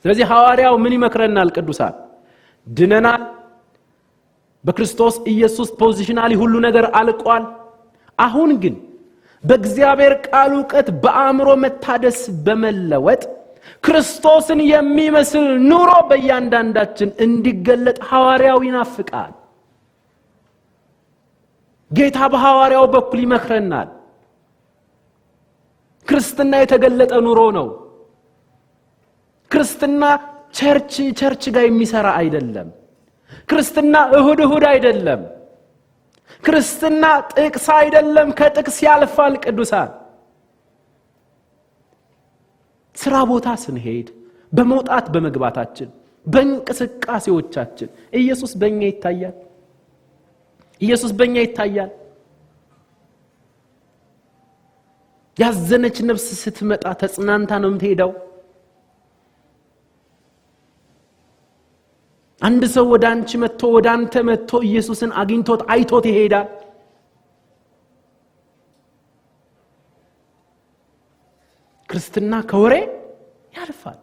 ስለዚህ ሐዋርያው ምን ይመክረናል? ቅዱሳን ድነናል፣ በክርስቶስ ኢየሱስ ፖዚሽናሊ ሁሉ ነገር አልቋል። አሁን ግን በእግዚአብሔር ቃል ዕውቀት በአእምሮ መታደስ በመለወጥ ክርስቶስን የሚመስል ኑሮ በእያንዳንዳችን እንዲገለጥ ሐዋርያው ይናፍቃል። ጌታ በሐዋርያው በኩል ይመክረናል። ክርስትና የተገለጠ ኑሮ ነው። ክርስትና ቸርች ጋር የሚሰራ አይደለም። ክርስትና እሁድ አይደለም። ክርስትና ጥቅስ አይደለም፣ ከጥቅስ ያልፋል። ቅዱሳን ስራ ቦታ ስንሄድ በመውጣት በመግባታችን በእንቅስቃሴዎቻችን ኢየሱስ በእኛ ይታያል። ኢየሱስ በእኛ ይታያል። ያዘነች ነፍስ ስትመጣ ተጽናንታ ነው የምትሄደው። አንድ ሰው ወደ አንቺ መጥቶ ወደ አንተ መጥቶ ኢየሱስን አግኝቶት አይቶት ይሄዳል። ክርስትና ከወሬ ያልፋል።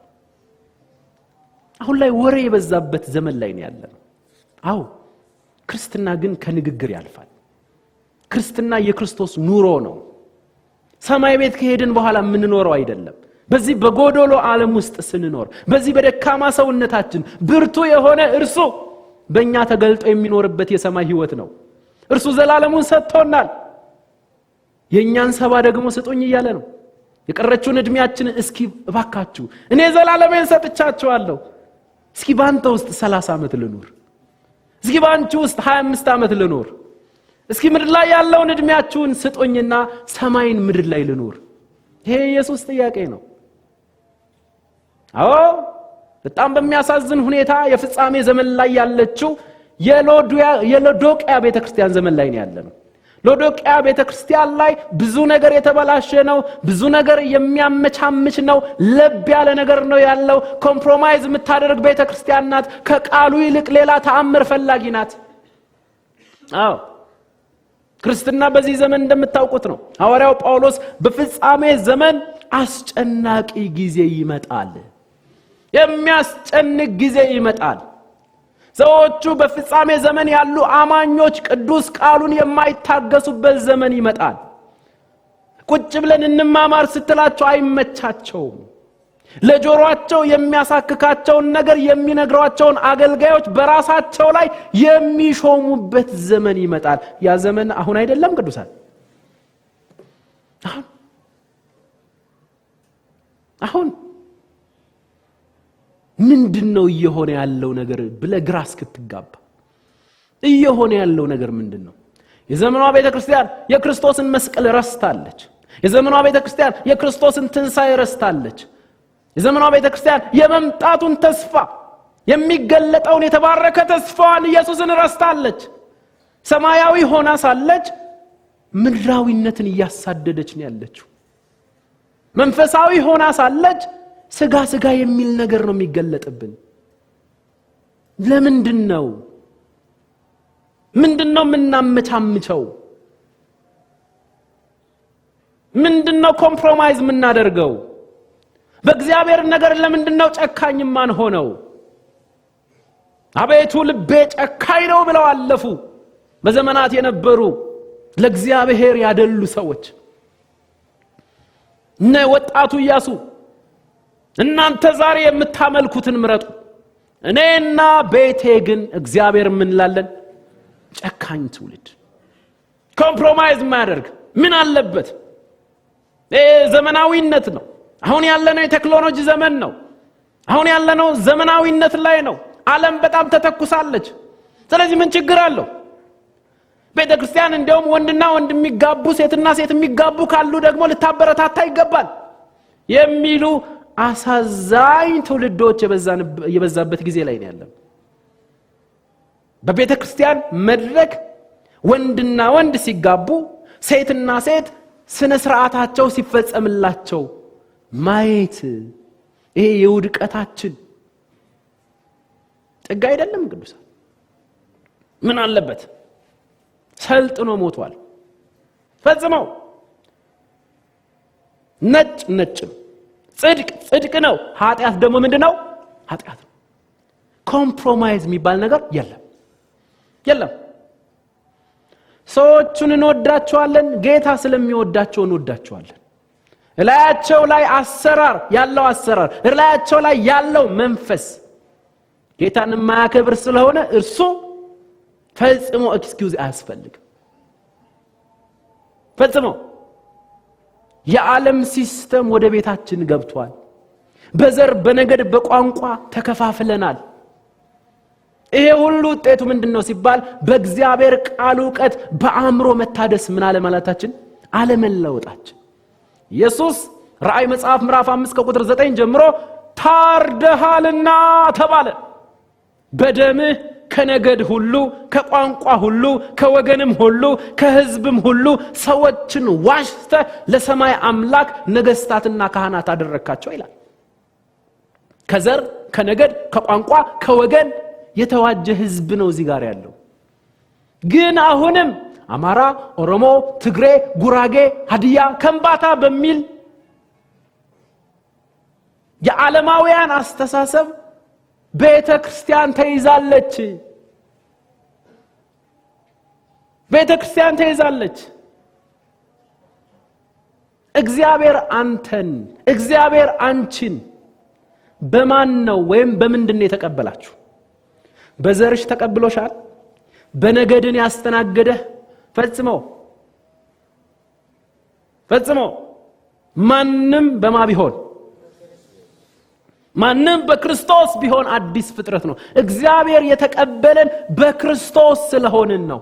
አሁን ላይ ወሬ የበዛበት ዘመን ላይ ነው ያለነው። አዎ ክርስትና ግን ከንግግር ያልፋል። ክርስትና የክርስቶስ ኑሮ ነው። ሰማይ ቤት ከሄድን በኋላ የምንኖረው አይደለም። በዚህ በጎዶሎ ዓለም ውስጥ ስንኖር በዚህ በደካማ ሰውነታችን ብርቱ የሆነ እርሱ በእኛ ተገልጦ የሚኖርበት የሰማይ ሕይወት ነው። እርሱ ዘላለሙን ሰጥቶናል። የእኛን ሰባ ደግሞ ስጡኝ እያለ ነው። የቀረችውን ዕድሜያችንን እስኪ እባካችሁ እኔ ዘላለሜን ሰጥቻችኋለሁ፣ እስኪ ባንተ ውስጥ 30 ዓመት ልኖር፣ እስኪ ባንቺ ውስጥ 25 ዓመት ልኖር፣ እስኪ ምድር ላይ ያለውን ዕድሜያችሁን ስጡኝና ሰማይን ምድር ላይ ልኖር። ይሄ ኢየሱስ ጥያቄ ነው። አዎ በጣም በሚያሳዝን ሁኔታ የፍጻሜ ዘመን ላይ ያለችው የሎዶቅያ ቤተክርስቲያን ዘመን ላይ ነው ያለነው። ሎዶቅያ ቤተክርስቲያን ላይ ብዙ ነገር የተበላሸ ነው። ብዙ ነገር የሚያመቻምች ነው። ለብ ያለ ነገር ነው ያለው። ኮምፕሮማይዝ የምታደርግ ቤተክርስቲያን ናት። ከቃሉ ይልቅ ሌላ ተአምር ፈላጊ ናት። አዎ ክርስትና በዚህ ዘመን እንደምታውቁት ነው። ሐዋርያው ጳውሎስ በፍጻሜ ዘመን አስጨናቂ ጊዜ ይመጣል፣ የሚያስጨንቅ ጊዜ ይመጣል። ሰዎቹ በፍጻሜ ዘመን ያሉ አማኞች ቅዱስ ቃሉን የማይታገሱበት ዘመን ይመጣል። ቁጭ ብለን እንማማር ስትላቸው አይመቻቸውም። ለጆሮአቸው የሚያሳክካቸውን ነገር የሚነግሯቸውን አገልጋዮች በራሳቸው ላይ የሚሾሙበት ዘመን ይመጣል። ያ ዘመን አሁን አይደለም ቅዱሳን? አሁን ምንድነው እየሆነ ያለው ነገር ብለህ ግራ እስክትጋባ? እየሆነ ያለው ነገር ምንድነው? የዘመኗ ቤተክርስቲያን የክርስቶስን መስቀል ረስታለች። የዘመኗ ቤተክርስቲያን የክርስቶስን ትንሣኤ ረስታለች። የዘመኗ ቤተክርስቲያን የመምጣቱን ተስፋ የሚገለጠውን የተባረከ ተስፋዋን ኢየሱስን ረስታለች። ሰማያዊ ሆና ሳለች ምድራዊነትን እያሳደደች ነው ያለችው። መንፈሳዊ ሆና ሳለች ስጋ የሚል ነገር ነው የሚገለጥብን። ለምንድነው ምናመቻምቸው? ምንድነው ኮምፕሮማይዝ የምናደርገው? በእግዚአብሔር ነገር ለምንድነው ጨካኝ ማን ሆነው? አቤቱ ልቤ ጨካኝ ነው ብለው አለፉ በዘመናት የነበሩ ለእግዚአብሔር ያደሉ ሰዎች። ወጣቱ ኢያሱ እናንተ ዛሬ የምታመልኩትን ምረጡ፣ እኔና ቤቴ ግን እግዚአብሔር እንላለን። ጨካኝ ትውልድ፣ ኮምፕሮማይዝ ማያደርግ ምን አለበት? ዘመናዊነት ነው። አሁን ያለነው የቴክኖሎጂ ዘመን ነው። አሁን ያለነው ዘመናዊነት ላይ ነው። ዓለም በጣም ተተኩሳለች። ስለዚህ ምን ችግር አለው? ቤተክርስቲያን እንደውም ወንድና ወንድ የሚጋቡ ሴትና ሴት የሚጋቡ ካሉ ደግሞ ልታበረታታ ይገባል የሚሉ አሳዛኝ ትውልዶች የበዛበት ጊዜ ላይ ነው ያለው። በቤተክርስቲያን መድረክ ወንድና ወንድ ሲጋቡ፣ ሴትና ሴት ስነ ስርዓታቸው ሲፈጸምላቸው ማየት ይሄ የውድቀታችን ጥግ አይደለም ቅዱሳን? ምን አለበት? ሰልጥኖ ሞቷል ፈጽመው። ነጭ ነው፣ ጽድቅ ነው፣ ኃጢአት ደግሞ ምንድነው? ኃጢአት ነው። ኮምፕሮማይዝ የሚባል ነገር የለም። ሰዎችን እንወዳቸዋለን፣ ጌታ ስለሚወዳቸው እንወዳቸዋለን። እላያቸው ላይ አሰራር፣ እላያቸው ላይ ያለው መንፈስ ጌታን የማያከብር ስለሆነ እርሱ ፈጽሞ ኤክስኪውዝ አያስፈልግም። ፈጽሞ የዓለም ሲስተም ወደ ቤታችን ገብቷል። በዘር በነገድ በቋንቋ ተከፋፍለናል። ይሄ ሁሉ ውጤቱ ምንድነው ሲባል በእግዚአብሔር ቃል ዕውቀት በአእምሮ መታደስ ምን አለ ማለታችን አለመለወጣችን። ኢየሱስ ራእይ መጽሐፍ ምዕራፍ 5 ከቁጥር 9 ጀምሮ ታርደሃልና ተባለ። በደምህ ከነገድ ሁሉ ከቋንቋ ሁሉ ከወገንም ሁሉ ከሕዝብም ሁሉ ሰዎችን ዋሽተ ለሰማይ አምላክ ነገስታትና ካህናት አደረካቸው ይላል። ከዘር ከነገድ ከቋንቋ ከወገን የተዋጀ ሕዝብ ነው እዚህ ጋር ያለው። ግን አሁንም አማራ፣ ኦሮሞ፣ ትግሬ፣ ጉራጌ፣ ሀዲያ፣ ከምባታ በሚል የዓለማውያን አስተሳሰብ ቤተክርስቲያን ተይዛለች። እግዚአብሔር አንተን እግዚአብሔር አንቺን በማን ነው ወይም በምንድን ነው የተቀበላችሁ? በዘርሽ ተቀብሎሻል? በነገድን ያስተናገደህ ፈጽሞ ማንም ማንም በክርስቶስ ቢሆን አዲስ ፍጥረት ነው። እግዚአብሔር የተቀበለን በክርስቶስ ስለሆንን ነው።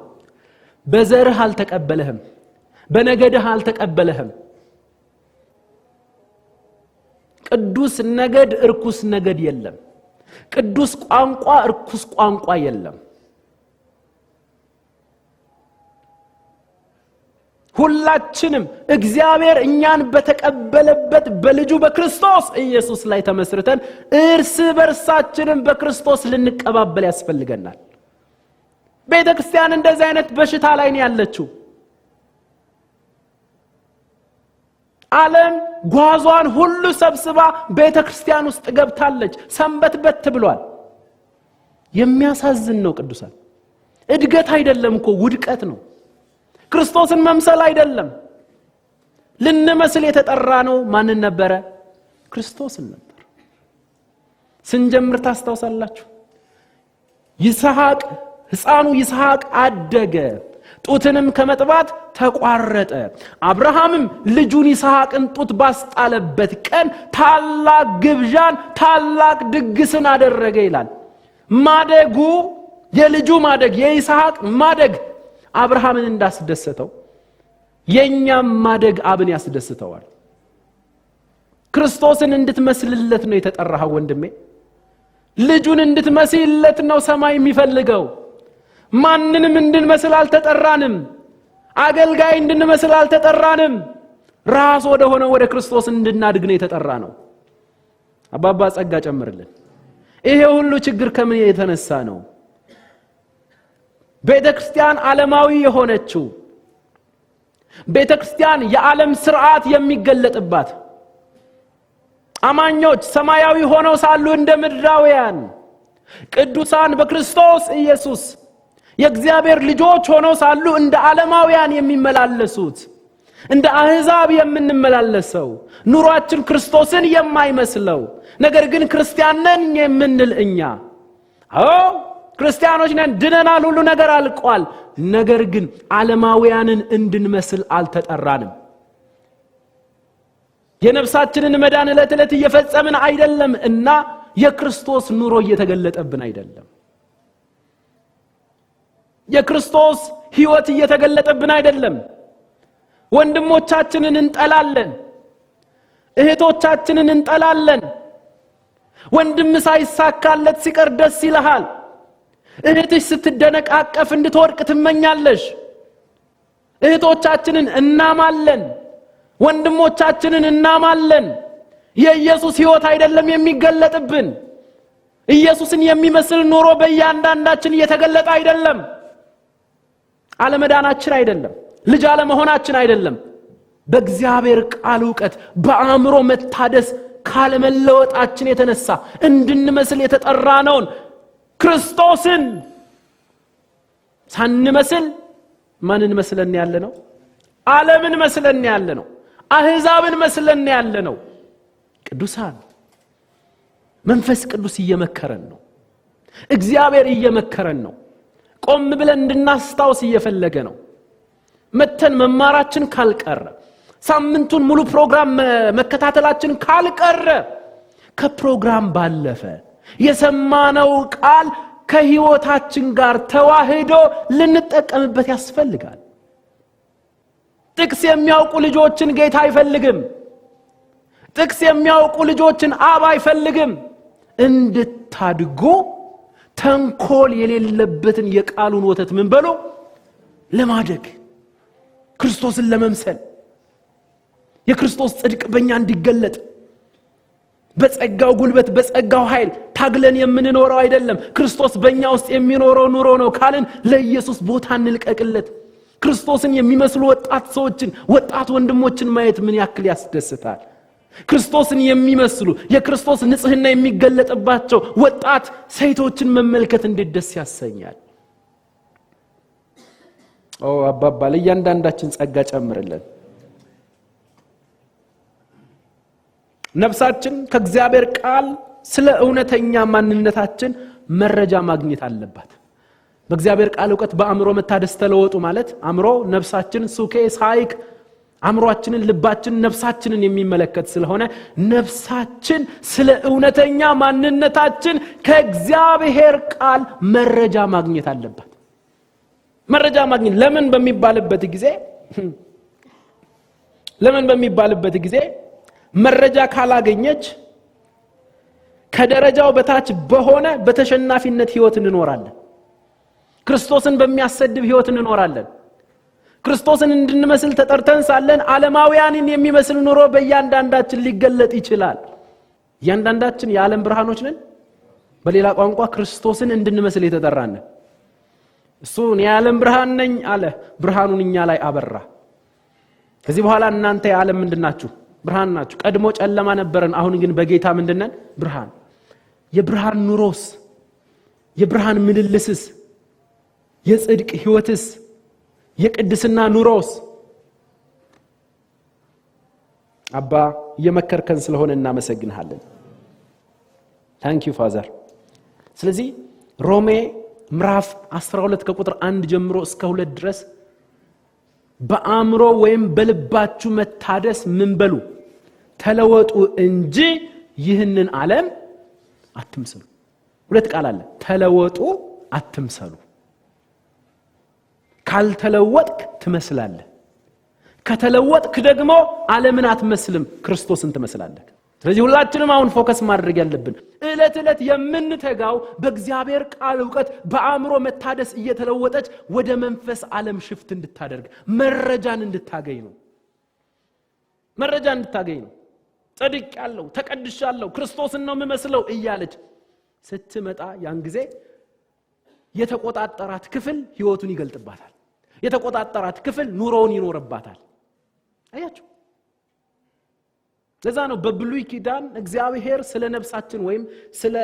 በዘርህ አልተቀበለህም፣ በነገድህ አልተቀበለህም። ቅዱስ ነገድ እርኩስ ነገድ የለም። ቅዱስ ቋንቋ እርኩስ ቋንቋ የለም። ሁላችንም እግዚአብሔር እኛን በተቀበለበት በልጁ በክርስቶስ ኢየሱስ ላይ ተመስርተን እርስ በርሳችንም በክርስቶስ ልንቀባበል ያስፈልገናል። ቤተክርስቲያን እንደዚህ አይነት በሽታ ላይ ነው ያለችው። ዓለም ጓዟን ሁሉ ሰብስባ ቤተክርስቲያን ውስጥ ገብታለች። ሰንበት በት ብሏል። የሚያሳዝን ነው ቅዱሳን። እድገት አይደለም እኮ ውድቀት ነው። ክርስቶስን መምሰል አይደለም። ልንመስል የተጠራ ነው። ማንን ነበረ? ክርስቶስን ነበር። ስንጀምር ታስታውሳላችሁ። ሕፃኑ ይስሐቅ አደገ፣ ጡትንም ከመጥባት ተቋረጠ። አብርሃምም ልጁን ይስሐቅን ጡት ባስጣለበት ቀን ታላቅ ግብዣን ታላቅ ድግስን አደረገ ይላል። ማደጉ የልጁ ማደግ የይስሐቅ ማደግ አብርሃምን እንዳስደሰተው የኛም ማደግ አብን ያስደስተዋል። ክርስቶስን እንድትመስልለት ነው የተጠራኸው ወንድሜ። ልጁን እንድትመስልለት ነው ሰማይ የሚፈልገው። ማንንም እንድንመስል አልተጠራንም። አገልጋይ እንድንመስል አልተጠራንም። ራስ ወደ ሆነ ወደ ክርስቶስ እንድናድግ ነው የተጠራ ነው። አባባ ጸጋ ጨምርልን። ይሄ ሁሉ ችግር ከምን የተነሳ ነው? ቤተክርስቲያን ዓለማዊ የሆነችው ቤተክርስቲያን የዓለም ሥርዓት የሚገለጥባት አማኞች ሰማያዊ ሆነው ሳሉ እንደ ምድራውያን ቅዱሳን በክርስቶስ ኢየሱስ የእግዚአብሔር ልጆች ሆነው ሳሉ እንደ ዓለማውያን የሚመላለሱት እንደ አህዛብ የምንመላለሰው ኑሯችን ክርስቶስን የማይመስለው ነገር ግን ክርስቲያን ነን የምንል እኛ ክርስቲያኖች ነን፣ ድነናል፣ ሁሉ ነገር አልቋል። ነገር ግን ዓለማውያንን እንድንመስል አልተጠራንም። የነፍሳችንን መዳን ዕለት ዕለት እየፈጸምን አይደለም እና የክርስቶስ ኑሮ እየተገለጠብን አይደለም። የክርስቶስ ሕይወት እየተገለጠብን አይደለም። ወንድሞቻችንን እንጠላለን፣ እህቶቻችንን እንጠላለን። ወንድም ሳይሳካለት ሲቀር ደስ ይልሃል። እህትሽ ስትደነቃቀፍ እንድትወድቅ ትመኛለሽ። እህቶቻችንን እናማለን፣ ወንድሞቻችንን እናማለን። የኢየሱስ ሕይወት አይደለም የሚገለጥብን። ኢየሱስን የሚመስል ኑሮ በእያንዳንዳችን እየተገለጠ አይደለም። አለመዳናችን አይደለም፣ ልጅ አለመሆናችን አይደለም። በእግዚአብሔር ቃል ዕውቀት በአእምሮ መታደስ ካለመለወጣችን የተነሳ እንድንመስል የተጠራነውን ክርስቶስን ሳንመስል ማንን መስለን ያለነው? ዓለምን መስለን ያለነው፣ አህዛብን መስለን ያለነው። ቅዱሳን መንፈስ ቅዱስ እየመከረን ነው። እግዚአብሔር እየመከረን ነው። ቆም ብለን እንድናስታውስ እየፈለገ ነው። መተን መማራችን ካልቀረ፣ ሳምንቱን ሙሉ ፕሮግራም መከታተላችን ካልቀረ፣ ከፕሮግራም ባለፈ የሰማነው ቃል ከህይወታችን ጋር ተዋህዶ ልንጠቀምበት ያስፈልጋል። ጥቅስ የሚያውቁ ልጆችን ጌታ አይፈልግም። ጥቅስ የሚያውቁ ልጆችን አብ አይፈልግም። እንድታድጉ ተንኮል የሌለበትን የቃሉን ወተት ምን በሉ ለማደግ፣ ክርስቶስን ለመምሰል፣ የክርስቶስ ጽድቅ በእኛ እንዲገለጥ፣ በጸጋው ጉልበት በጸጋው ኃይል ታግለን የምንኖረው አይደለም፣ ክርስቶስ በእኛ ውስጥ የሚኖረው ኑሮ ነው ካልን ለኢየሱስ ቦታ እንልቀቅለት። ክርስቶስን የሚመስሉ ወጣት ሰዎችን፣ ወጣት ወንድሞችን ማየት ምን ያክል ያስደስታል። ክርስቶስን የሚመስሉ የክርስቶስ ንጽህና የሚገለጥባቸው ወጣት ሴቶችን መመልከት እንዴት ደስ ያሰኛል። አባባ ለእያንዳንዳችን ጸጋ ጨምርልን። ነፍሳችን ከእግዚአብሔር ቃል ስለ እውነተኛ ማንነታችን መረጃ ማግኘት አለባት። በእግዚአብሔር ቃል ዕውቀት በአእምሮ መታደስ ተለወጡ ማለት አእምሮ፣ ነፍሳችን፣ ሱኬ፣ ሳይክ አእምሮአችንን፣ ልባችንን፣ ነፍሳችንን የሚመለከት ስለሆነ ነፍሳችን ስለ እውነተኛ ማንነታችን ከእግዚአብሔር ቃል መረጃ ማግኘት አለባት። መረጃ ማግኘት ለምን በሚባልበት ጊዜ መረጃ ካላገኘች ከደረጃው በታች በሆነ በተሸናፊነት ህይወት እንኖራለን። ክርስቶስን በሚያሰድብ ህይወት እንኖራለን። ክርስቶስን እንድንመስል ተጠርተን ሳለን ዓለማውያንን የሚመስል ኑሮ በእያንዳንዳችን ሊገለጥ ይችላል። እያንዳንዳችን የዓለም ብርሃኖች ነን። በሌላ ቋንቋ ክርስቶስን እንድንመስል የተጠራን። እሱ የዓለም ብርሃን ነኝ አለ፣ ብርሃኑን እኛ ላይ አበራ። ከዚህ በኋላ እናንተ የዓለም ምንድናችሁ? ብርሃን ናችሁ። ቀድሞ ጨለማ ነበረን፣ አሁን ግን በጌታ ምንድነን? ብርሃን። የብርሃን ኑሮስ፣ የብርሃን ምልልስስ፣ የጽድቅ ህይወትስ፣ የቅድስና ኑሮስ? አባ እየመከርከን ስለሆነ እናመሰግንሃለን። ታንክ ዩ ፋዘር። ስለዚህ ሮሜ ምዕራፍ 12 ከቁጥር 1 ጀምሮ እስከ 2 ድረስ በአእምሮ ወይም በልባችሁ መታደስ ምን በሉ ተለወጡ እንጂ ይህንን ዓለም አትምሰሉ። 2 ቃል አለ። ተለወጡ፣ አትምሰሉ። ካልተለወጥክ ትመስላለህ። ከተለወጥክ ደግሞ ዓለምን አትመስልም፣ ክርስቶስን ትመስላለህ። ስለዚህ ሁላችንም አሁን ፎከስ ማድረግ ያለብን ዕለት ዕለት የምንተጋው በእግዚአብሔር ቃል ዕውቀት በአእምሮ መታደስ እየተለወጠች ወደ መንፈስ ዓለም ሽፍት እንድታደርግ መረጃን እንድታገኝ ነው። መረጃን እንድታገኝ ነው። ጸድቄያለሁ፣ ተቀድሻለሁ፣ ክርስቶስን ነው የምመስለው እያለች ስትመጣ ያን ጊዜ የተቆጣጠራት ክፍል ህይወቱን ይገልጥባታል። የተቆጣጠራት ክፍል ኑሮውን ይኖርባታል። አያችሁ? ለዛ ነው በብሉይ ኪዳን እግዚአብሔር ስለ ነፍሳችን ወይም ስለ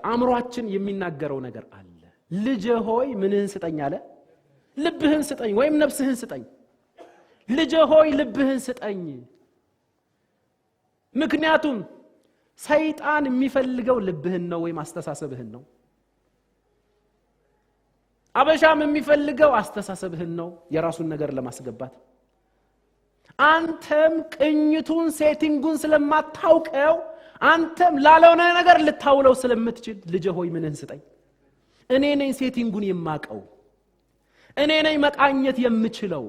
አእምሮአችን የሚናገረው ነገር አለ። ልጄ ሆይ ምንህን ስጠኝ አለ? ልብህን ስጠኝ ወይም ነፍስህን ስጠኝ። ልጄ ሆይ ልብህን ስጠኝ። ምክንያቱም ሰይጣን የሚፈልገው ልብህን ነው ወይም አስተሳሰብህን ነው። አበሻም የሚፈልገው አስተሳሰብህን ነው የራሱን ነገር ለማስገባት። አንተም ቅኝቱን ሴቲንጉን ስለማታውቀው አንተም ላለሆነ ነገር ልታውለው ስለምትችል ልጄ ሆይ ምንህን ስጠኝ። እኔ ነኝ ሴቲንጉን የማቀው፣ እኔ ነኝ መቃኘት የምችለው።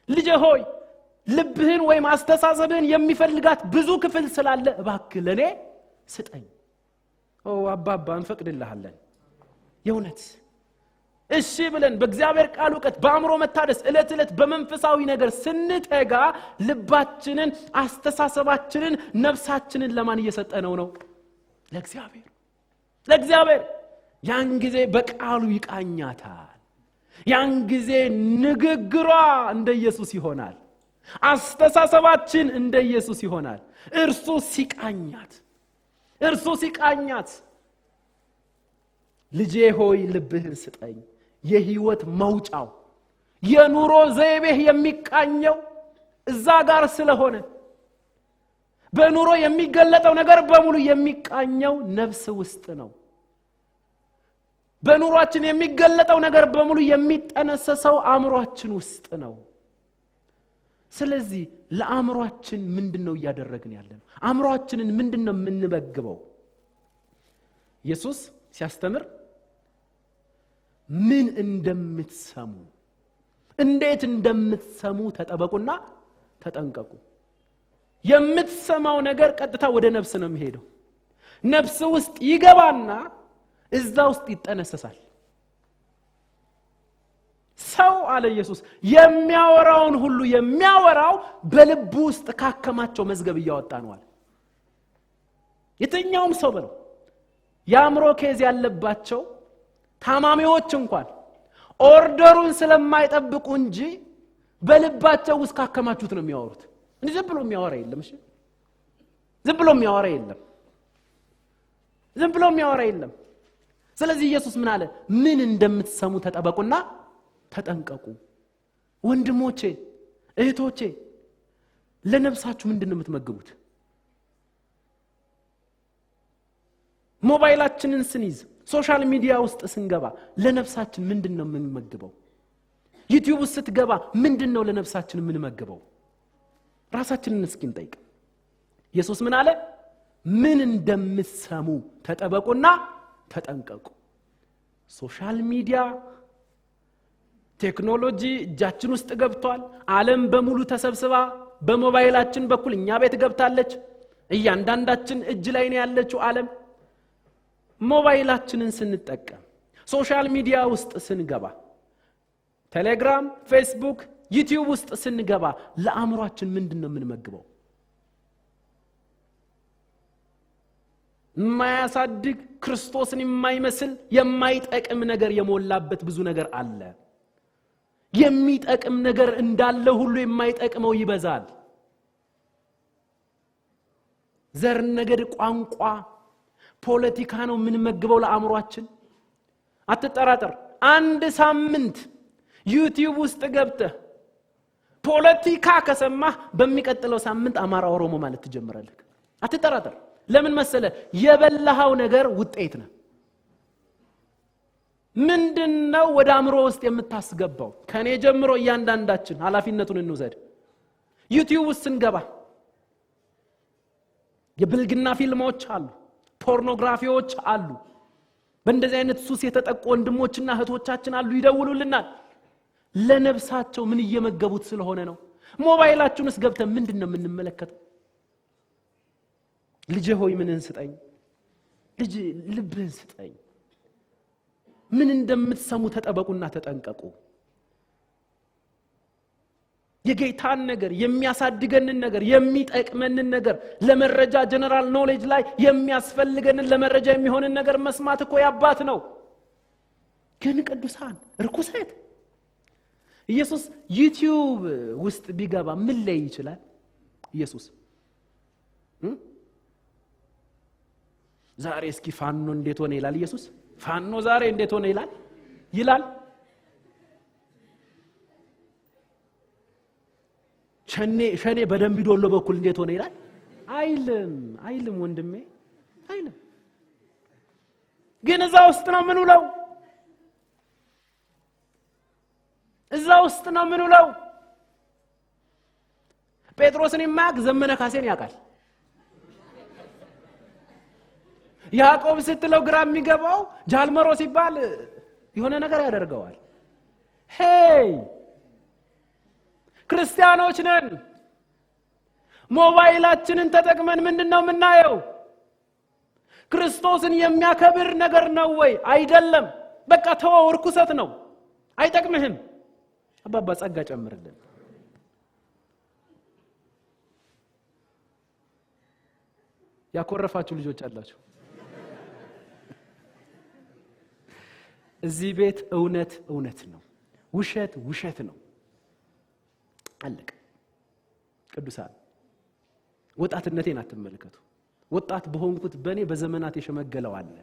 ልጄ ሆይ ልብህን ወይም አስተሳሰብህን የሚፈልጋት ብዙ ክፍል ስላለ እባክህ ለኔ ስጠኝ። አባባ እንፈቅድልሃለን። የእውነት እሺ ብለን በእግዚአብሔር ቃል ዕውቀት በአእምሮ መታደስ ዕለት ዕለት በመንፈሳዊ ነገር ስንተጋ ልባችንን፣ አስተሳሰባችንን፣ ነፍሳችንን ለማን እየሰጠነው ነው? ለእግዚአብሔር። ያን ጊዜ በቃሉ ይቃኛታል። ያን ጊዜ ንግግሯ እንደ ኢየሱስ ይሆናል። አስተሳሰባችን እንደ ኢየሱስ ይሆናል። እርሱ ሲቃኛት ልጄ ሆይ ልብህን ስጠኝ። የህይወት መውጫው የኑሮ ዘይቤህ የሚቃኘው እዛ ጋር ስለሆነ በኑሮ የሚገለጠው ነገር በሙሉ የሚቃኘው ነፍስ ውስጥ ነው። በኑሯችን የሚገለጠው ነገር በሙሉ የሚጠነሰሰው አእምሮአችን ውስጥ ነው። ስለዚህ ለአእምሮአችን ምንድነው እያደረግን ያለነው? አእምሮአችንን ምንድነው የምንመግበው? ኢየሱስ ሲያስተምር ምን እንደምትሰሙ እንዴት እንደምትሰሙ ተጠበቁና ተጠንቀቁ። የምትሰማው ነገር ቀጥታ ወደ ነፍስ ነው የሚሄደው። ነፍስ ውስጥ ይገባና እዛ ውስጥ ይጠነሰሳል። ሰው አለ ኢየሱስ የሚያወራውን ሁሉ የሚያወራው በልቡ ውስጥ ካከማቸው መዝገብ እያወጣ ነው አለ። የትኛውም ሰው በለው የአእምሮ ኬዝ ያለባቸው ታማሚዎች እንኳን ኦርደሩን ስለማይጠብቁ እንጂ በልባቸው ውስጥ ካከማቹት ነው የሚያወሩት። እንዴ ዝም ብሎ የሚያወራ የለም። እሺ ዝም ብሎ የሚያወራ የለም። ስለዚህ ኢየሱስ ምን አለ? ምን እንደምትሰሙ ተጠበቁና ተጠንቀቁ። ወንድሞቼ እህቶቼ ለነፍሳችሁ ምንድነው የምትመግቡት? ሞባይላችንን ስንይዝ ሶሻል ሚዲያ ውስጥ ስንገባ ለነፍሳችን ምንድነው የምንመግበው? ዩቲዩብ ውስጥ ስትገባ ምንድነው ለነፍሳችን የምንመግበው? ራሳችንን እስኪ እንጠይቅ። ኢየሱስ ምን አለ? ምን እንደምትሰሙ ተጠበቁና ተጠንቀቁ። ሶሻል ሚዲያ ቴክኖሎጂ እጃችን ውስጥ ገብቷል። ዓለም በሙሉ ተሰብስባ በሞባይላችን በኩል እኛ ቤት ገብታለች። እያንዳንዳችን እጅ ላይ ነው ያለችው ዓለም። ሞባይላችንን ስንጠቀም ሶሻል ሚዲያ ውስጥ ስንገባ ቴሌግራም፣ ፌስቡክ፣ ዩቲዩብ ውስጥ ስንገባ ለአእምሮአችን ምንድነው የምንመግበው? የማያሳድግ ክርስቶስን የማይመስል የማይጠቅም ነገር የሞላበት ብዙ ነገር አለ። የሚጠቅም ነገር እንዳለ ሁሉ የማይጠቅመው ይበዛል። ዘር፣ ነገድ፣ ቋንቋ፣ ፖለቲካ ነው የምንመግበው ለአእምሮአችን። አትጠራጠር። አንድ ሳምንት ዩቲዩብ ውስጥ ገብተህ ፖለቲካ ከሰማህ በሚቀጥለው ሳምንት አማራ፣ ኦሮሞ ማለት ትጀምራለህ። አትጠራጠር። ለምን መሰለ? የበላሃው ነገር ውጤት ነው። ምንድነው ወደ አእምሮ ውስጥ የምታስገባው? ከኔ ጀምሮ እያንዳንዳችን ኃላፊነቱን እንውሰድ። ዩቲዩብ ውስጥ ስንገባ የብልግና ፊልሞች አሉ፣ ፖርኖግራፊዎች አሉ። በእንደዚህ አይነት ሱስ የተጠቁ ወንድሞችና እህቶቻችን አሉ፣ ይደውሉልናል። ለነፍሳቸው ምን እየመገቡት ስለሆነ ነው? ሞባይላችሁንስ ገብተን ምንድነው የምንመለከተው? ልጄ ሆይ ምንን ስጠኝ፣ ልጅ ልብህን ስጠኝ። ምን እንደምትሰሙ ተጠበቁና ተጠንቀቁ። የጌታን ነገር፣ የሚያሳድገንን ነገር፣ የሚጠቅመንን ነገር፣ ለመረጃ ጀነራል ኖሌጅ ላይ የሚያስፈልገንን ለመረጃ የሚሆንን ነገር መስማት እኮ ያባት ነው። ግን ቅዱሳን ርኩሰት ኢየሱስ ዩቲዩብ ውስጥ ቢገባ ምን ላይ ይችላል? ኢየሱስ ዛሬ እስኪ ፋኖ እንዴት ሆነ ይላል ኢየሱስ። ፋኖ ዛሬ እንዴት ሆነ ይላል። ሸኔ በደንብ ዶሎ በኩል እንዴት ሆነ ይላል አይልም ወንድሜ አይልም። ግን እዛ ውስጥ ነው ምን ውለው ጴጥሮስን የማያውቅ ዘመነ ካሴን ያውቃል። ያዕቆብ ስትለው ግራ የሚገባው ጃልመሮ ሲባል የሆነ ነገር ያደርገዋል። ሄይ ክርስቲያኖች ነን። ሞባይላችንን ተጠቅመን ምንድነው የምናየው? ክርስቶስን የሚያከብር ነገር ነው ወይ? አይደለም። በቃ ተወው፣ ርኩሰት ነው፣ አይጠቅምህም። አባባ ጸጋ ጨምርልን። ያኮረፋችሁ ልጆች አላችሁ። እዚህ ቤት እውነት ነው፣ ውሸት ነው። አለቀ። ቅዱሳን ወጣትነቴን አትመልከቱ። ወጣት በሆንኩት በኔ በዘመናት የሸመገለው አለ።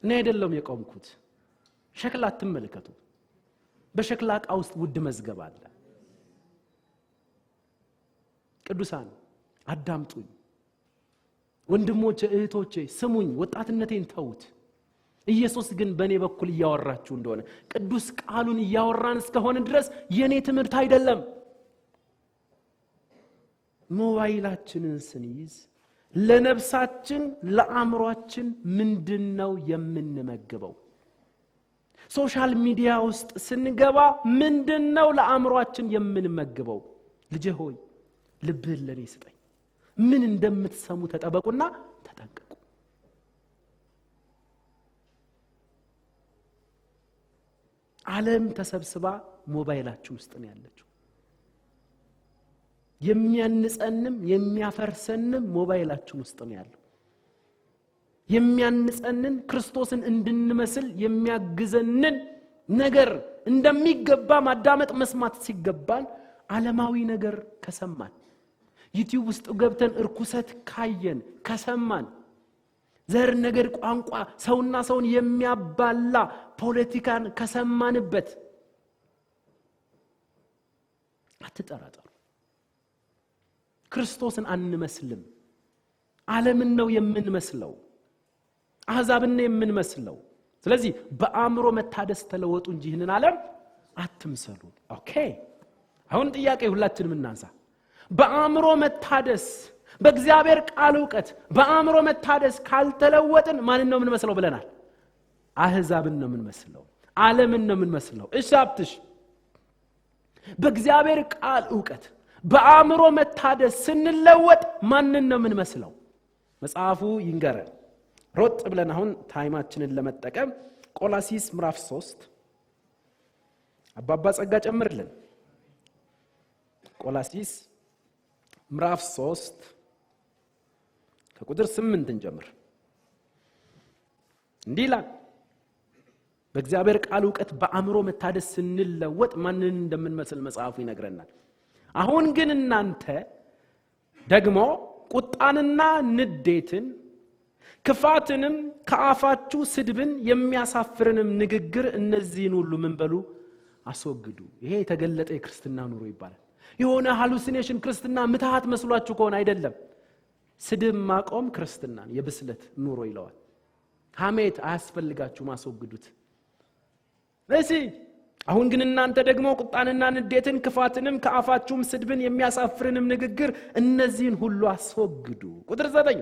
እኔ አይደለም የቆምኩት። ሸክላ አትመልከቱ። በሸክላ ዕቃ ውስጥ ውድ መዝገብ አለ። ቅዱሳን አዳምጡኝ። ወንድሞቼ እህቶቼ ስሙኝ። ወጣትነቴን ተውት። ኢየሱስ ግን በኔ በኩል እያወራችሁ እንደሆነ ቅዱስ ቃሉን እያወራን እስከሆነ ድረስ የኔ ትምህርት አይደለም። ሞባይላችንን ስንይዝ ለነፍሳችን ለአእምሮአችን ምንድነው የምንመግበው? ሶሻል ሚዲያ ውስጥ ስንገባ ምንድነው ለአእምሮአችን የምንመግበው? ልጄ ሆይ ልብህን ለኔ ስጠኝ። ምን እንደምትሰሙ ተጠበቁና ተጠንቀቁ። ዓለም ተሰብስባ ሞባይላችሁ ውስጥ ነው ያለችው። የሚያንጸንም የሚያፈርሰንም ሞባይላችን ውስጥ ነው ያለው። የሚያንጸንን ክርስቶስን እንድንመስል የሚያግዘንን ነገር እንደሚገባ ማዳመጥ መስማት ሲገባን ዓለማዊ ነገር ከሰማን፣ ዩቲዩብ ውስጥ ገብተን እርኩሰት ካየን ከሰማን፣ ዘር ነገር ቋንቋ ሰውና ሰውን የሚያባላ ፖለቲካን ከሰማንበት አትጠራጠሩ። ክርስቶስን አንመስልም። ዓለምን ነው የምንመስለው። አሕዛብን ነው የምንመስለው። ስለዚህ በአእምሮ መታደስ ተለወጡ እንጂ ይህንን ዓለም አትምሰሉ። ኦኬ አሁን ጥያቄ ሁላችንም እናንሳ። በአእምሮ መታደስ በእግዚአብሔር ቃል ዕውቀት በአእምሮ መታደስ ካልተለወጥን ማንን ነው የምንመስለው ብለናል? አሕዛብን ነው የምንመስለው። ዓለምን ነው የምንመስለው። እሺ አብትሽ በእግዚአብሔር ቃል ዕውቀት በአእምሮ መታደስ ስንለወጥ ማንን ነው የምንመስለው? መጽሐፉ ይንገረን። ሮጥ ብለን አሁን ታይማችንን ለመጠቀም ቆላሲስ ምዕራፍ 3 አባባ ጸጋ ጨምርልን። ቆላሲስ ምዕራፍ 3 ከቁጥር 8 እንጀምር። እንዲህ ይላል፣ በእግዚአብሔር ቃል ዕውቀት በአእምሮ መታደስ ስንለወጥ ማንን እንደምንመስል መጽሐፉ ይነግረናል። አሁን ግን እናንተ ደግሞ ቁጣንና ንዴትን ክፋትንም ከአፋችሁ ስድብን የሚያሳፍርንም ንግግር እነዚህን ሁሉ ምን በሉ አስወግዱ። ይሄ የተገለጠ የክርስትና ኑሮ ይባላል። የሆነ ሃሉሲኔሽን ክርስትና ምትሃት መስሏችሁ ከሆነ አይደለም። ስድብ ማቆም ክርስትናን የብስለት ኑሮ ይለዋል። ሐሜት አያስፈልጋችሁም፣ አስወግዱት። እሺ አሁን ግን እናንተ ደግሞ ቁጣንና ንዴትን ክፋትንም ከአፋችሁም ስድብን የሚያሳፍርንም ንግግር እነዚህን ሁሉ አስወግዱ። ቁጥር 9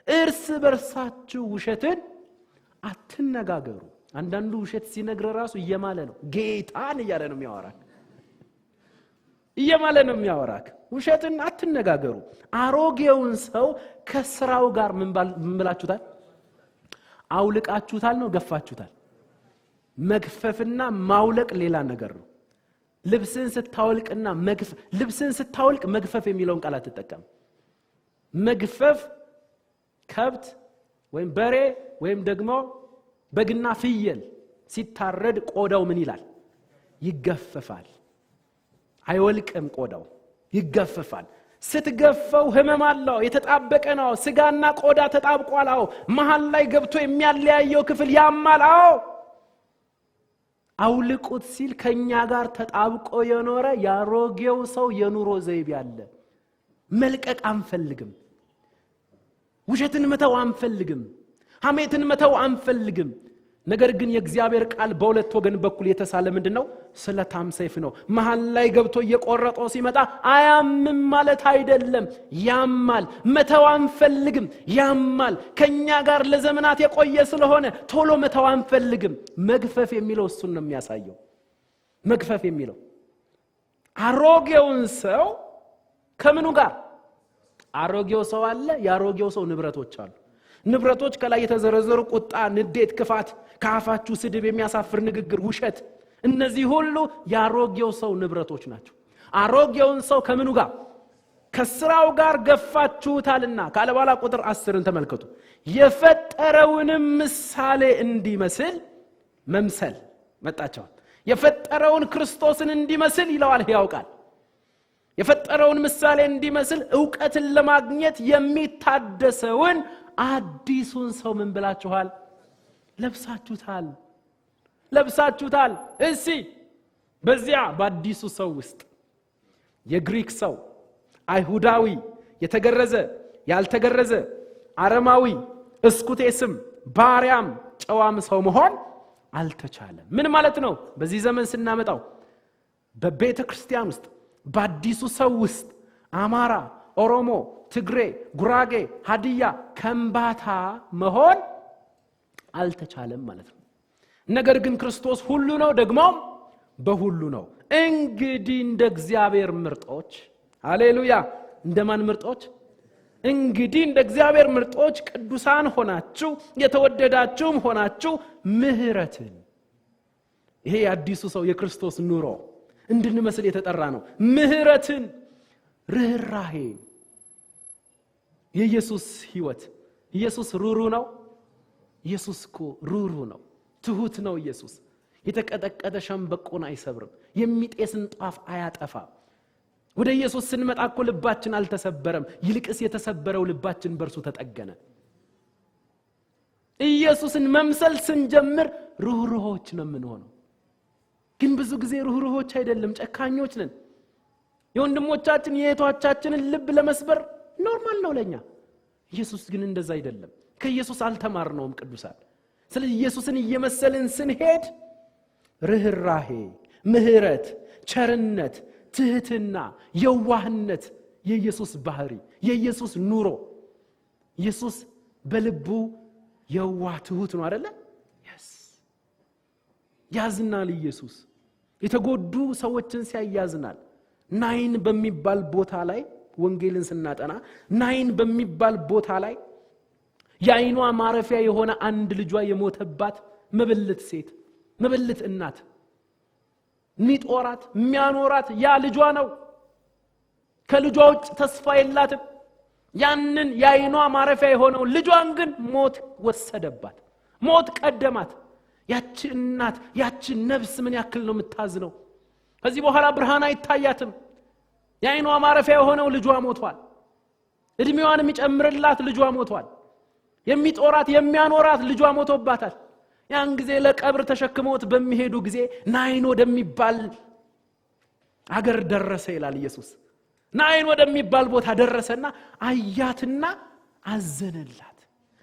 እርስ በርሳችሁ ውሸትን አትነጋገሩ። አንዳንዱ ውሸት ሲነግር ራሱ እየማለ ነው፣ ጌታን እያለ ነው የሚያወራክ፣ እየማለ ነው የሚያወራክ። ውሸትን አትነጋገሩ። አሮጌውን ሰው ከስራው ጋር ምን ብላችሁታል? አውልቃችሁታል ነው ገፋችሁታል? መግፈፍና ማውለቅ ሌላ ነገር ነው። ልብስን ስታወልቅና መግፈፍ፣ ልብስን ስታወልቅ መግፈፍ የሚለውን ቃል አትጠቀም። መግፈፍ ከብት ወይም በሬ ወይም ደግሞ በግና ፍየል ሲታረድ ቆዳው ምን ይላል? ይገፈፋል። አይወልቅም፣ ቆዳው ይገፈፋል። ስትገፈው ህመም አለው፣ የተጣበቀ ነው። ስጋና ቆዳ ተጣብቋል። አዎ መሃል ላይ ገብቶ የሚያለያየው ክፍል ያማል። አዎ አውልቁት ሲል ከኛ ጋር ተጣብቆ የኖረ ያሮጌው ሰው የኑሮ ዘይቤ አለ። መልቀቅ አንፈልግም። ውሸትን መተው አንፈልግም። ሐሜትን መተው አንፈልግም። ነገር ግን የእግዚአብሔር ቃል በሁለት ወገን በኩል የተሳለ ምንድነው? ስለታም ሰይፍ ነው። መሃል ላይ ገብቶ እየቆረጠው ሲመጣ አያምም ማለት አይደለም፣ ያማል። መተው አንፈልግም፣ ያማል። ከኛ ጋር ለዘመናት የቆየ ስለሆነ ቶሎ መተው አንፈልግም። መግፈፍ የሚለው እሱን ነው የሚያሳየው። መግፈፍ የሚለው አሮጌውን ሰው ከምኑ ጋር? አሮጌው ሰው አለ፣ ያሮጌው ሰው ንብረቶች አሉ። ንብረቶች ከላይ የተዘረዘሩ ቁጣ፣ ንዴት፣ ክፋት፣ ከአፋችሁ ስድብ፣ የሚያሳፍር ንግግር፣ ውሸት፣ እነዚህ ሁሉ ያሮጌው ሰው ንብረቶች ናቸው። አሮጌውን ሰው ከምኑ ጋር? ከስራው ጋር ገፋችሁታልና ካለ በኋላ ቁጥር 10ን ተመልከቱ። የፈጠረውንም ምሳሌ እንዲመስል መምሰል መጣቸው። የፈጠረውን ክርስቶስን እንዲመስል ይለዋል ሕያው ቃል። የፈጠረውን ምሳሌ እንዲመስል ዕውቀትን ለማግኘት የሚታደሰውን አዲሱን ሰው ምን ብላችኋል? ለብሳችሁታል። እሺ በዚያ በአዲሱ ሰው ውስጥ የግሪክ ሰው፣ አይሁዳዊ፣ የተገረዘ፣ ያልተገረዘ፣ አረማዊ፣ እስኩቴስም፣ ባሪያም፣ ጨዋም ሰው መሆን አልተቻለም። ምን ማለት ነው? በዚህ ዘመን ስናመጣው በቤተ ክርስቲያን ውስጥ በአዲሱ ሰው ውስጥ አማራ፣ ኦሮሞ፣ ትግሬ፣ ጉራጌ፣ ሀዲያ፣ ከምባታ መሆን አልተቻለም ማለት ነው። ነገር ግን ክርስቶስ ሁሉ ነው፣ ደግሞ በሁሉ ነው። እንግዲህ እንደ እግዚአብሔር ምርጦች፣ ሃሌሉያ፣ እንደማን ምርጦች? እንግዲህ እንደ እግዚአብሔር ምርጦች ቅዱሳን ሆናችሁ የተወደዳችሁም ሆናችሁ ምህረትን፣ ይሄ የአዲሱ ሰው የክርስቶስ ኑሮ እንድንመስል የተጠራ ነው። ምህረትን፣ ርህራሄ፣ የኢየሱስ ሕይወት። ኢየሱስ ሩሩ ነው። ኢየሱስ እኮ ሩሩ ነው፣ ትሁት ነው። ኢየሱስ የተቀጠቀጠ ሸምበቆን አይሰብርም፣ የሚጤስን ጧፍ አያጠፋም። ወደ ኢየሱስ ስንመጣ እኮ ልባችን አልተሰበረም፣ ይልቅስ የተሰበረው ልባችን በርሱ ተጠገነ። ኢየሱስን መምሰል ስንጀምር ሩህሩሆች ነው የምንሆነው። ግን ብዙ ጊዜ ሩህሩሆች አይደለም፣ ጨካኞች ነን። የወንድሞቻችን የእህቶቻችንን ልብ ለመስበር ኖርማል ነው ለኛ። ኢየሱስ ግን እንደዛ አይደለም። ከኢየሱስ አልተማርነውም ቅዱሳን። ስለዚህ ኢየሱስን እየመሰልን ስንሄድ ርህራሄ፣ ምህረት፣ ቸርነት፣ ትህትና፣ የዋህነት የኢየሱስ ባህሪ፣ የኢየሱስ ኑሮ። ኢየሱስ በልቡ የዋህ ትሁት ነው አይደለ? ያዝናል። ኢየሱስ የተጎዱ ሰዎችን ሲያያዝናል። ናይን በሚባል ቦታ ላይ ወንጌልን ስናጠና ናይን በሚባል ቦታ ላይ የአይኗ ማረፊያ የሆነ አንድ ልጇ የሞተባት መበለት ሴት፣ መበለት እናት፣ ሚጦራት የሚያኖራት ያ ልጇ ነው። ከልጇ ውጭ ተስፋ የላትም። ያንን የአይኗ ማረፊያ የሆነው ልጇን ግን ሞት ወሰደባት፣ ሞት ቀደማት። ያቺ እናት፣ ያቺ ነፍስ ምን ያክል ነው የምታዝነው? ከዚህ በኋላ ብርሃን አይታያትም። የአይኗ ማረፊያ የሆነው ልጇ ሞቷል። እድሜዋን የሚጨምርላት ልጇ ሞቷል። የሚጦራት የሚያኖራት ልጇ ሞቶባታል። ያን ጊዜ ለቀብር ተሸክመውት በሚሄዱ ጊዜ ናይን ወደሚባል አገር ደረሰ ይላል ኢየሱስ። ናይን ወደሚባል ቦታ ደረሰና አያትና አዘነላት፣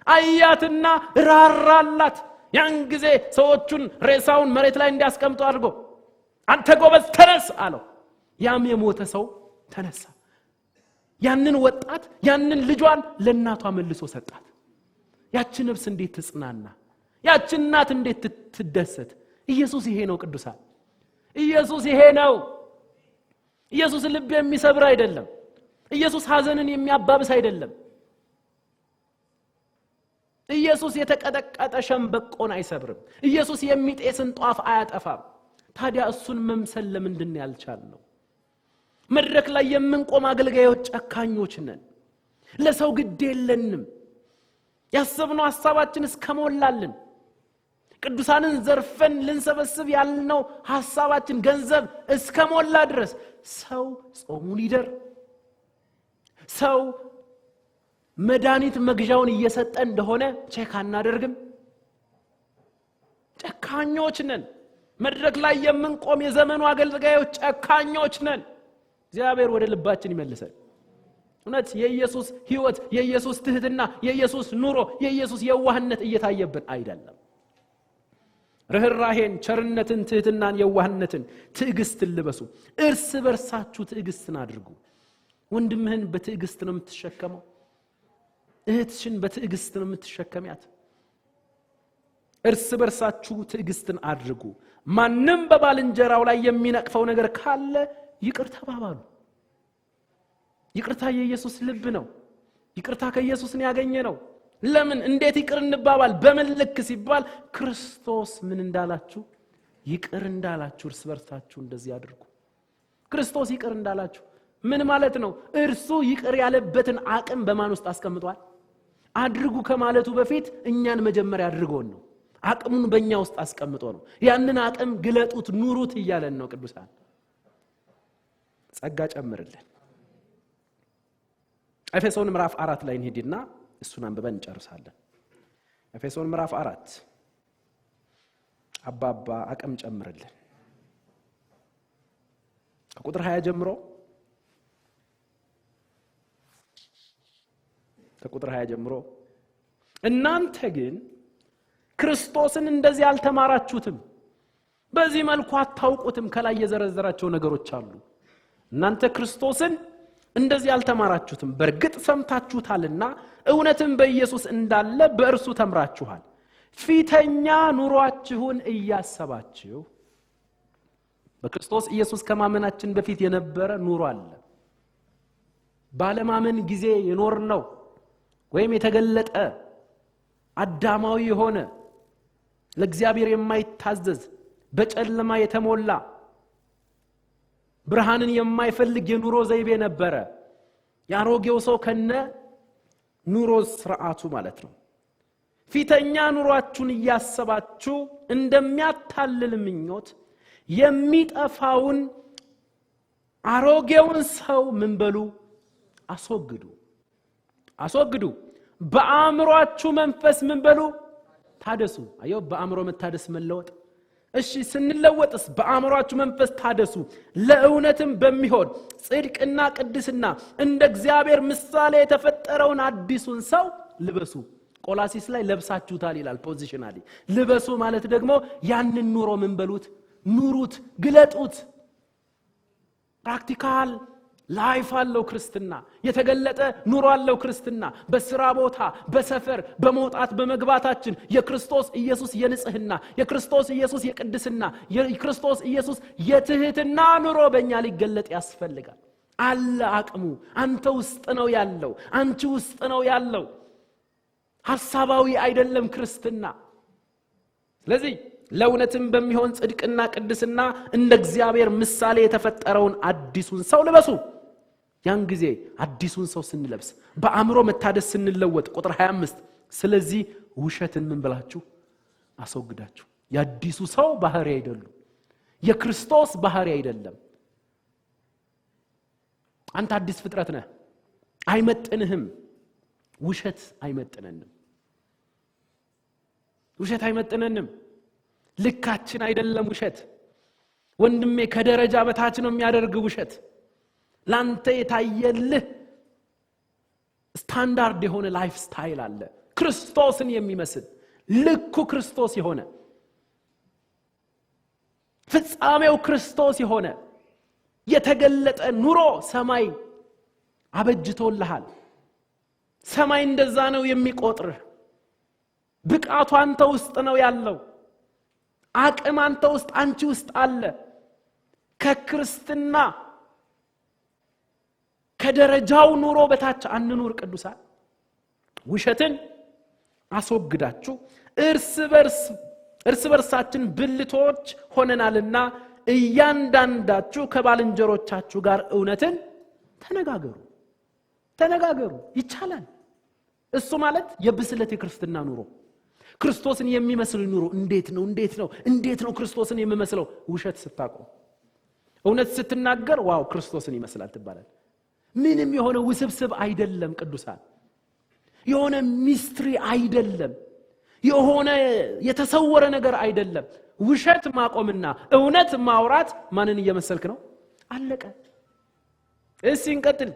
አያትና ራራላት። ያን ጊዜ ሰዎቹን ሬሳውን መሬት ላይ እንዲያስቀምጡ አድርጎ አንተ ጎበዝ ተነስ አለው። ያም የሞተ ሰው ተነሳ። ያንን ወጣት ያንን ልጇን ለእናቷ መልሶ ሰጣት። ያቺ ነፍስ እንዴት ትጽናና! ያቺ እናት እንዴት ትደሰት! ኢየሱስ ይሄ ነው ቅዱሳን። ኢየሱስ ይሄ ነው። ኢየሱስ ልብ የሚሰብር አይደለም። ኢየሱስ ሐዘንን የሚያባብስ አይደለም። ኢየሱስ የተቀጠቀጠ ሸምበቆን አይሰብርም። ኢየሱስ የሚጤስን ጧፍ አያጠፋም። ታዲያ እሱን መምሰል ለምንድን ያልቻልነው? መድረክ ላይ የምንቆም አገልጋዮች ጨካኞች ነን። ለሰው ግድ የለንም። ያሰብነው ሐሳባችን እስከሞላልን ቅዱሳንን ዘርፈን ልንሰበስብ ያልነው ሐሳባችን ገንዘብ እስከሞላ ድረስ ሰው ጾሙን ይደር፣ ሰው መድኃኒት መግዣውን እየሰጠ እንደሆነ ቼክ አናደርግም። ጨካኞች ነን። መድረክ ላይ የምንቆም የዘመኑ አገልጋዮች ጨካኞች ነን። እግዚአብሔር ወደ ልባችን ይመልሰን። እውነት የኢየሱስ ሕይወት፣ የኢየሱስ ትህትና፣ የኢየሱስ ኑሮ፣ የኢየሱስ የዋህነት እየታየብን አይደለም። ርህራሄን፣ ቸርነትን፣ ትህትናን፣ የዋህነትን፣ ትዕግስትን ልበሱ። እርስ በርሳችሁ ትዕግስትን አድርጉ። ወንድምህን በትዕግስት ነው የምትሸከመው። እህትሽን በትዕግስት ነው የምትሸከሚያት። እርስ በርሳችሁ ትዕግስትን አድርጉ። ማንም በባልንጀራው ላይ የሚነቅፈው ነገር ካለ ይቅር ተባባሉ። ይቅርታ የኢየሱስ ልብ ነው። ይቅርታ ከኢየሱስ ነው ያገኘ ነው። ለምን እንዴት ይቅር እንባባል? በምን ልክ ሲባል ክርስቶስ ምን እንዳላችሁ ይቅር እንዳላችሁ እርስ በርሳችሁ እንደዚህ አድርጉ። ክርስቶስ ይቅር እንዳላችሁ ምን ማለት ነው? እርሱ ይቅር ያለበትን አቅም በማን ውስጥ አስቀምጧል? አድርጉ ከማለቱ በፊት እኛን መጀመሪያ አድርጎን ነው። አቅሙን በእኛ ውስጥ አስቀምጦ ነው። ያንን አቅም ግለጡት፣ ኑሩት እያለን ነው ቅዱሳን። ጸጋ ጨምርልን። ኤፌሶን ምዕራፍ 4 ላይ እንሄድና እሱን አንብበን እንጨርሳለን። ኤፌሶን ምዕራፍ 4 አባባ አቅም ጨምርልን። ከቁጥር 20 ጀምሮ እናንተ ግን ክርስቶስን እንደዚህ አልተማራችሁትም፣ በዚህ መልኩ አታውቁትም። ከላይ የዘረዘራቸው ነገሮች አሉ። እናንተ ክርስቶስን እንደዚህ አልተማራችሁትም፣ በእርግጥ ሰምታችሁታልና እውነትም በኢየሱስ እንዳለ በእርሱ ተምራችኋል። ፊተኛ ኑሯችሁን እያሰባችሁ በክርስቶስ ኢየሱስ ከማመናችን በፊት የነበረ ኑሮ አለ። ባለማመን ጊዜ የኖርነው ወይም የተገለጠ አዳማዊ የሆነ ለእግዚአብሔር የማይታዘዝ በጨለማ የተሞላ ብርሃንን የማይፈልግ የኑሮ ዘይቤ ነበረ። ያሮጌው ሰው ከነ ኑሮ ስርዓቱ ማለት ነው። ፊተኛ ኑሯችሁን እያሰባችሁ እንደሚያታልል ምኞት የሚጠፋውን አሮጌውን ሰው ምን በሉ? አስወግዱ። በአእምሮአችሁ መንፈስ ምን በሉ? ታደሱ። አየው፣ በአእምሮ መታደስ መለወጥ። እሺ፣ ስንለወጥስ በአእምሮአችሁ መንፈስ ታደሱ፣ ለእውነትም በሚሆን ጽድቅና ቅድስና እንደ እግዚአብሔር ምሳሌ የተፈጠረውን አዲሱን ሰው ልበሱ። ቆላሲስ ላይ ለብሳችሁታል ይላል። ፖዚሽናሊ ልበሱ ማለት ደግሞ ያንን ኑሮ ምን በሉት? ኑሩት፣ ግለጡት። ፕራክቲካል ላይፍ አለው ክርስትና። የተገለጠ ኑሮ አለው ክርስትና። በስራ ቦታ፣ በሰፈር፣ በመውጣት በመግባታችን የክርስቶስ ኢየሱስ የንጽህና፣ የክርስቶስ ኢየሱስ የቅድስና፣ የክርስቶስ ኢየሱስ የትህትና ኑሮ በእኛ ሊገለጥ ያስፈልጋል። አለ አቅሙ። አንተ ውስጥ ነው ያለው፣ አንቺ ውስጥ ነው ያለው። ሐሳባዊ አይደለም ክርስትና። ስለዚህ ለእውነትም በሚሆን ጽድቅና ቅድስና እንደ እግዚአብሔር ምሳሌ የተፈጠረውን አዲሱን ሰው ልበሱ። ያን ጊዜ አዲሱን ሰው ስንለብስ በአእምሮ መታደስ ስንለወጥ ቁጥር 25 ስለዚህ ውሸትን ምን ብላችሁ አስወግዳችሁ። የአዲሱ ሰው ባህሪ አይደሉም፣ የክርስቶስ ባህሪ አይደለም። አንተ አዲስ ፍጥረት ነህ፣ አይመጥንህም። ውሸት አይመጥነንም። ልካችን አይደለም ውሸት። ወንድሜ ከደረጃ በታች ነው የሚያደርግ ውሸት። ላንተ የታየልህ ስታንዳርድ የሆነ ላይፍ ስታይል አለ፣ ክርስቶስን የሚመስል ልኩ ክርስቶስ የሆነ ፍጻሜው ክርስቶስ የሆነ የተገለጠ ኑሮ ሰማይ አበጅቶልሃል። ሰማይ እንደዛ ነው የሚቆጥርህ። ብቃቱ አንተ ውስጥ ነው ያለው። አቅም አንተ ውስጥ አንቺ ውስጥ አለ። ከክርስትና ከደረጃው ኑሮ በታች አንኑር ቅዱሳን። ውሸትን አስወግዳችሁ እርስ በርሳችን ብልቶች ሆነናልና እያንዳንዳችሁ ከባልንጀሮቻችሁ ጋር እውነትን ተነጋገሩ። ይቻላል። እሱ ማለት የብስለት የክርስትና ኑሮ፣ ክርስቶስን የሚመስል ኑሮ። እንዴት ነው ክርስቶስን የሚመስለው? ውሸት ስታቆም፣ እውነት ስትናገር ዋው ክርስቶስን ይመስላል ትባላል። ምንም የሆነ ውስብስብ አይደለም ቅዱሳን፣ የሆነ ሚስትሪ አይደለም፣ የሆነ የተሰወረ ነገር አይደለም። ውሸት ማቆምና እውነት ማውራት ማንን እየመሰልክ ነው? አለቀ። እስኪ እንቀጥል።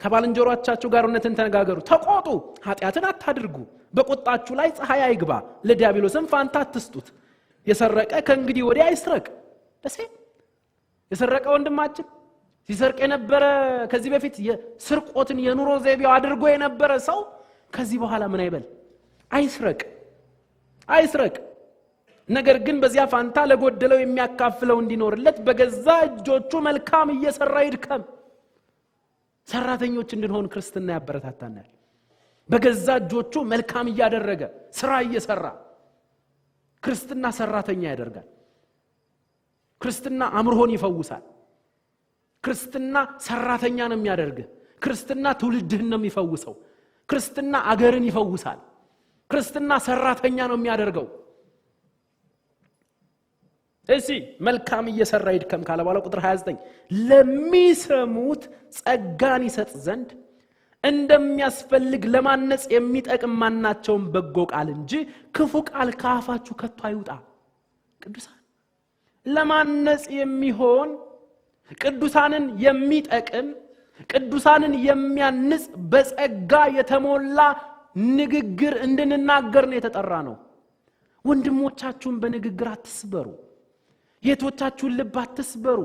ከባልንጀሮቻችሁ ጋር እውነትን ተነጋገሩ፣ ተቆጡ፣ ኃጢአትን አታድርጉ፣ በቁጣችሁ ላይ ፀሐይ አይግባ፣ ለዲያብሎስም ፋንታ አትስጡት። የሰረቀ ከእንግዲህ ወዲህ አይስረቅ። የሰረቀ ወንድማችን ሲሰርቅ የነበረ ከዚህ በፊት የስርቆትን የኑሮ ዘይቤው አድርጎ የነበረ ሰው ከዚህ በኋላ ምን አይበል? አይስረቅ። ነገር ግን በዚያ ፋንታ ለጎደለው የሚያካፍለው እንዲኖርለት በገዛ እጆቹ መልካም እየሰራ ይድከም። ሰራተኞች እንድንሆን ክርስትና ያበረታታናል። በገዛ እጆቹ መልካም እያደረገ ስራ እየሰራ ክርስትና ሰራተኛ ያደርጋል። ክርስትና አምርሆን ይፈውሳል። ክርስትና ሰራተኛ ነው የሚያደርግህ። ክርስትና ትውልድህን ነው የሚፈውሰው። ክርስትና አገርን ይፈውሳል። ክርስትና ሰራተኛ ነው የሚያደርገው። መልካም እየሰራ ይድከም ካለ በኋላ ቁጥር 29 ለሚሰሙት ጸጋን ይሰጥ ዘንድ እንደሚያስፈልግ ለማነጽ የሚጠቅም ማናቸውም በጎ ቃል እንጂ ክፉ ቃል ከአፋችሁ ከቶ አይውጣ። ቅዱሳን ለማነጽ የሚሆን ቅዱሳንን የሚጠቅም ቅዱሳንን የሚያንጽ በጸጋ የተሞላ ንግግር እንድንናገር ነው የተጠራ ነው። ወንድሞቻችሁን በንግግር አትስበሩ። የቶቻችሁን ልብ አትስበሩ።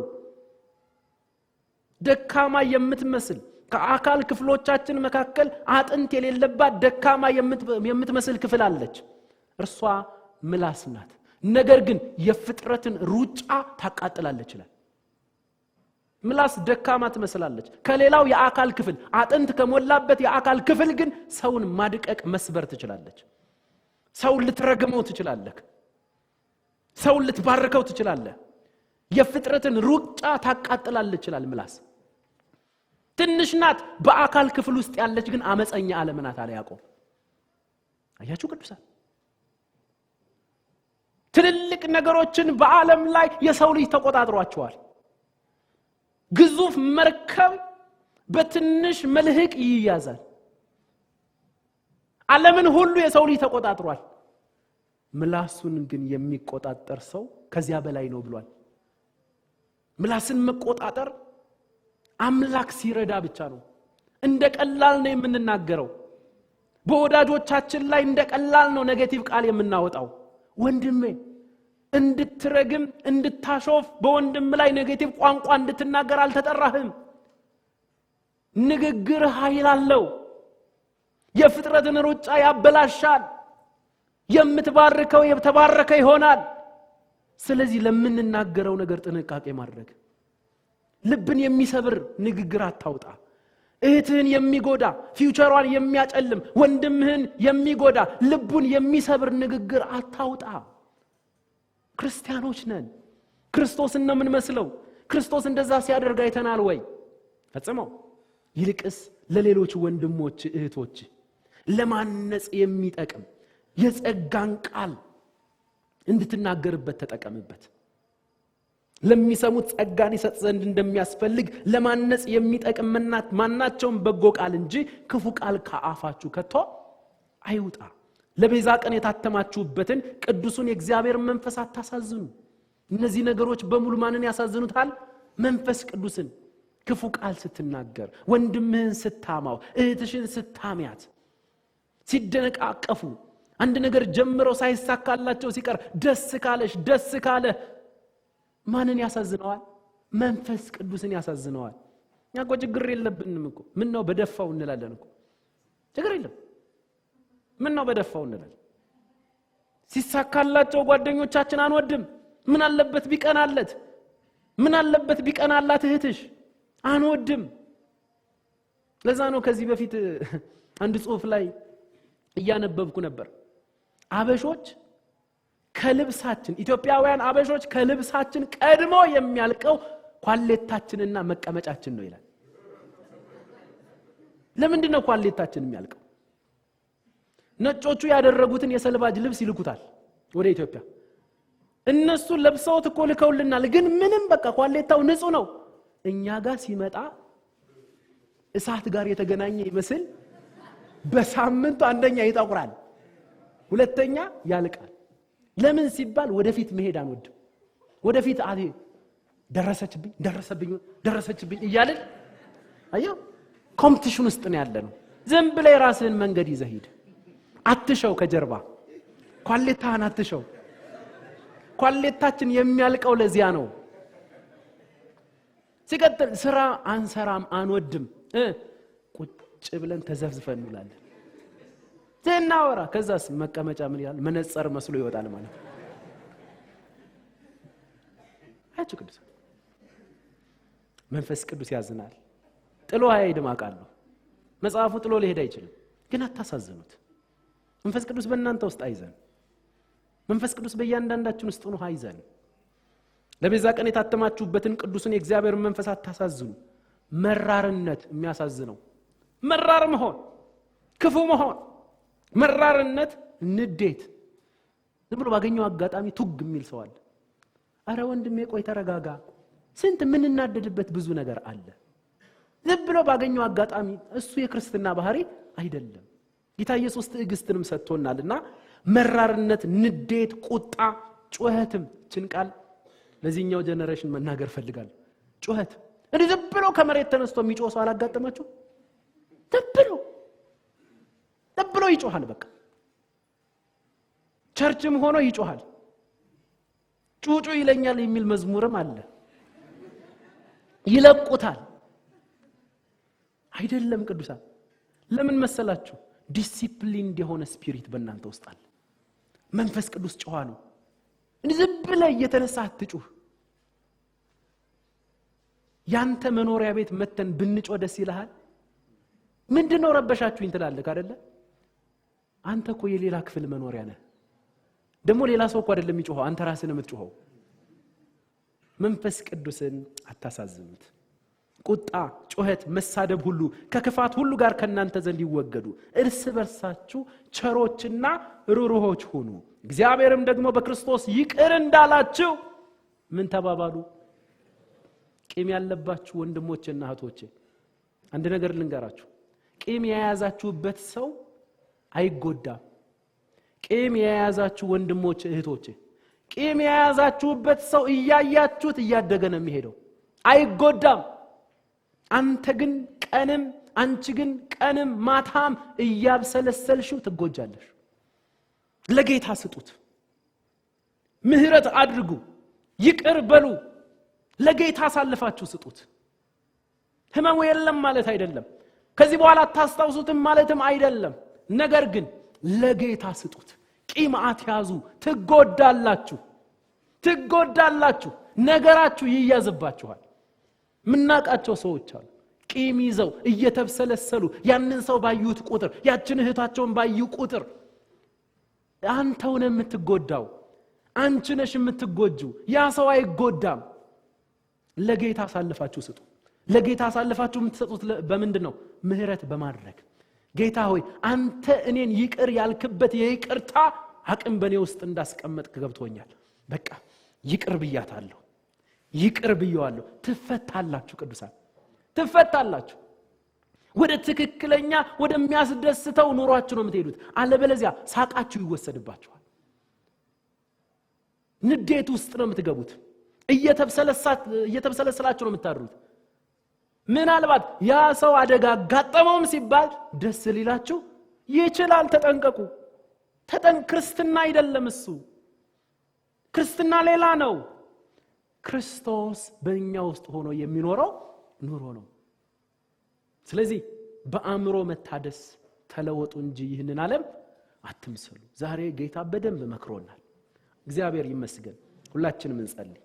ደካማ የምትመስል ከአካል ክፍሎቻችን መካከል አጥንት የሌለባት ደካማ የምትመስል ክፍል አለች። እርሷ ምላስ ናት። ነገር ግን የፍጥረትን ሩጫ ታቃጥላለች ይላል። ምላስ ደካማ ትመስላለች። ከሌላው የአካል ክፍል አጥንት ከሞላበት የአካል ክፍል ግን ሰውን ማድቀቅ መስበር ትችላለች። ሰውን ልትረግመው ትችላለህ። ሰውን ልትባርከው ትችላለህ። የፍጥረትን ሩጫ ታቃጥላለች ይላል ምላስ። ትንሽ ናት በአካል ክፍል ውስጥ ያለች ግን አመፀኛ ዓለም ናት አለ ያዕቆብ። አያችሁ ቅዱሳን፣ ትልልቅ ነገሮችን በዓለም ላይ የሰው ልጅ ተቆጣጥሯቸዋል። ግዙፍ መርከብ በትንሽ መልህቅ ይያዛል። ዓለምን ሁሉ የሰው ልጅ ተቆጣጥሯል። ምላሱን ግን የሚቆጣጠር ሰው ከዚያ በላይ ነው ብሏል። ምላስን መቆጣጠር አምላክ ሲረዳ ብቻ ነው። እንደ ቀላል ነው የምንናገረው። በወዳጆቻችን ላይ እንደ ቀላል ነው ኔጌቲቭ ቃል የምናወጣው። ወንድሜ እንድትረግም እንድታሾፍ በወንድም ላይ ኔጌቲቭ ቋንቋ እንድትናገር አልተጠራህም። ንግግር ኃይል አለው። የፍጥረትን ሩጫ ያበላሻል። የምትባርከው የተባረከ ይሆናል። ስለዚህ ለምንናገረው ነገር ጥንቃቄ ማድረግ። ልብን የሚሰብር ንግግር አታውጣ። እህትህን የሚጎዳ ፊውቸሯን የሚያጨልም ወንድምህን የሚጎዳ ልቡን የሚሰብር ንግግር አታውጣ። ክርስቲያኖች ነን። ክርስቶስን ነው የምንመስለው። ክርስቶስ እንደዛ ሲያደርግ አይተናል ወይ? ፈጽመው። ይልቅስ ለሌሎች ወንድሞች እህቶች ለማነጽ የሚጠቅም የጸጋን ቃል እንድትናገርበት ተጠቀምበት። ለሚሰሙት ጸጋን ይሰጥ ዘንድ እንደሚያስፈልግ ለማነጽ የሚጠቅም ማናቸውም በጎ ቃል እንጂ ክፉ ቃል ከአፋችሁ ከቶ አይውጣ። ለቤዛ ቀን የታተማችሁበትን ቅዱሱን የእግዚአብሔር መንፈስ አታሳዝኑ። እነዚህ ነገሮች በሙሉ ማንን ያሳዝኑታል? መንፈስ ቅዱስን። ክፉ ቃል ስትናገር፣ ወንድምህን ስታማው፣ እህትሽን ስታሚያት፣ ሲደነቃቀፉ፣ አንድ ነገር ጀምረው ሳይሳካላቸው ሲቀር ደስ ካለሽ ደስ ካለ ማንን ያሳዝነዋል? መንፈስ ቅዱስን ያሳዝነዋል። እኛ እኮ ችግር የለብንም እኮ። ምን ነው በደፋው እንላለን እኮ። ችግር የለም ምን ነው በደፋው እንላለን። ሲሳካላቸው ጓደኞቻችን አንወድም። ምን አለበት ቢቀናለት? ምን አለበት ቢቀናላት እህትሽ? አንወድም። ለዛ ነው ከዚህ በፊት አንድ ጽሑፍ ላይ እያነበብኩ ነበር። አበሾች ከልብሳችን ኢትዮጵያውያን አበሾች ከልብሳችን ቀድሞ የሚያልቀው ኳሌታችንና መቀመጫችን ነው ይላል። ለምንድን ነው ኳሌታችን የሚያልቀው? ነጮቹ ያደረጉትን የሰልባጅ ልብስ ይልኩታል ወደ ኢትዮጵያ። እነሱ ለብሰውት እኮ ልከውልናል፣ ግን ምንም በቃ ኳሌታው ንጹህ ነው። እኛ ጋር ሲመጣ እሳት ጋር የተገናኘ ይመስል በሳምንቱ አንደኛ ይጠቁራል፣ ሁለተኛ ያልቃል። ለምን ሲባል ወደፊት መሄድ አንወድም። ወደፊት ደረሰችብኝ እያልን አየው ኮምፒቲሽን ውስጥ ነው ያለነው። ዝም ብለህ የራስህን መንገድ ይዘህ ሂድ። አትሸው ከጀርባ ኳሌታህን አትሸው። ኳሌታችን የሚያልቀው ለዚያ ነው። ሲቀጥል ስራ አንሰራም፣ አንወድም። ቁጭ ብለን ተዘፍዝፈን እንውላለን። ዘናወራ ከዛስ መቀመጫ ምን ይላል? መነጽር መስሎ ይወጣል ማለት ነው። አያችሁ ቅዱስ መንፈስ ቅዱስ ያዝናል። ጥሎ አይሄድም አውቃለሁ። መጽሐፉ ጥሎ ሊሄድ አይችልም። ግን አታሳዝኑት። መንፈስ ቅዱስ በእናንተ ውስጥ አይዘን። መንፈስ ቅዱስ በእያንዳንዳችን ውስጥ ሆኖ አይዘን። ለቤዛ ቀን የታተማችሁበትን ቅዱስን የእግዚአብሔር መንፈስ አታሳዝኑ። መራርነት የሚያሳዝነው መራር መሆን፣ ክፉ መሆን፣ መራርነት፣ ንዴት፣ ዝም ብሎ ባገኘው አጋጣሚ ቱግ የሚል ሰው አለ። አረ ወንድሜ ቆይ ተረጋጋ። ስንት ምን እናደድበት ብዙ ነገር አለ። ዝም ብሎ ባገኘው አጋጣሚ እሱ የክርስትና ባህሪ አይደለም። ጌታ ኢየሱስ ትዕግስትንም ሰጥቶናልና መራርነት፣ ንዴት፣ ቁጣ፣ ጩኸትም ጭንቃል ለዚህኛው ጀነሬሽን መናገር ፈልጋለሁ። ጩኸት እንዴ ዝም ብሎ ከመሬት ተነስቶ የሚጮህ ሰው አላጋጠማችሁ? ዝም ብሎ ይጮሃል። በቃ ቸርችም ሆኖ ይጮሃል። ጩጩ ይለኛል የሚል መዝሙርም አለ። ይለቁታል። አይደለም ቅዱሳን፣ ለምን መሰላችሁ? ዲሲፕሊን የሆነ ስፒሪት በእናንተ ውስጥ አለ። መንፈስ ቅዱስ ጮሃ ነው። ዝም ብለህ እየተነሳ አትጩህ። ያንተ መኖሪያ ቤት መተን ብንጮህ ደስ ይልሃል? ምንድነው ረበሻችሁኝ ትላለህ አይደለ? አንተ እኮ የሌላ ክፍል መኖሪያ ነህ። ደግሞ ሌላ ሰው እኮ አይደለም የሚጮኸው፣ አንተ ራስህ ነው የምትጮኸው። መንፈስ ቅዱስን አታሳዝኑት። ቁጣ፣ ጩኸት፣ መሳደብ ሁሉ ከክፋት ሁሉ ጋር ከናንተ ዘንድ ይወገዱ። እርስ በርሳችሁ ቸሮችና ሩሩሆች ሁኑ፣ እግዚአብሔርም ደግሞ በክርስቶስ ይቅር እንዳላችሁ ምን ተባባሉ? ቂም ያለባችሁ ወንድሞችና እህቶቼ አንድ ነገር ልንገራችሁ። ቂም የያዛችሁበት ሰው አይጎዳም። ቂም የያዛችሁ ወንድሞች እህቶቼ፣ ቂም የያዛችሁበት ሰው እያያችሁት እያደገ ነው የሚሄደው፣ አይጎዳም። አንተ ግን ቀንም አንቺ ግን ቀንም ማታም እያብሰለሰልሽው ትጎጃለሽ። ለጌታ ስጡት። ምህረት አድርጉ፣ ይቅር በሉ። ለጌታ አሳልፋችሁ ስጡት። ህመሙ የለም ማለት አይደለም። ከዚህ በኋላ ታስታውሱትም ማለትም አይደለም። ነገር ግን ለጌታ ስጡት። ቂም አትያዙ፣ ትጎዳላችሁ። ነገራችሁ ይያዝባችኋል። ምናቃቸው ሰዎች አሉ ቂም ይዘው እየተብሰለሰሉ ያንን ሰው ባዩት ቁጥር፣ ያችን እህታቸውን ባዩ ቁጥር አንተው ነህ የምትጎዳው፣ አንቺ ነሽ የምትጎጂው። ያ ሰው አይጎዳም። ለጌታ አሳልፋችሁ ስጡ። ለጌታ አሳልፋችሁ የምትሰጡት በምንድነው? ምህረት በማድረግ ጌታ ሆይ አንተ እኔን ይቅር ያልክበት የይቅርታ አቅም በኔ ውስጥ እንዳስቀመጥክ ገብቶኛል። በቃ ይቅር ብያታለሁ፣ ይቅር ብየዋለሁ። ትፈታላችሁ ቅዱሳን፣ ትፈታላችሁ። ወደ ትክክለኛ ወደሚያስደስተው ኑሯችሁ ነው የምትሄዱት። አለበለዚያ ሳቃችሁ ይወሰድባችኋል። ንዴት ውስጥ ነው የምትገቡት። እየተብሰለሰላችሁ ነው የምታድሩት። ምናልባት ያ ሰው አደጋ ጋጠመውም ሲባል ደስ ሊላችሁ ይችላል። ተጠንቀቁ። ክርስትና አይደለም እሱ። ክርስትና ሌላ ነው። ክርስቶስ በእኛ ውስጥ ሆኖ የሚኖረው ኑሮ ነው። ስለዚህ በአእምሮ መታደስ ተለወጡ እንጂ ይህንን ዓለም አትምሰሉ። ዛሬ ጌታ በደንብ መክሮናል። እግዚአብሔር ይመስገን። ሁላችንም እንጸልይ።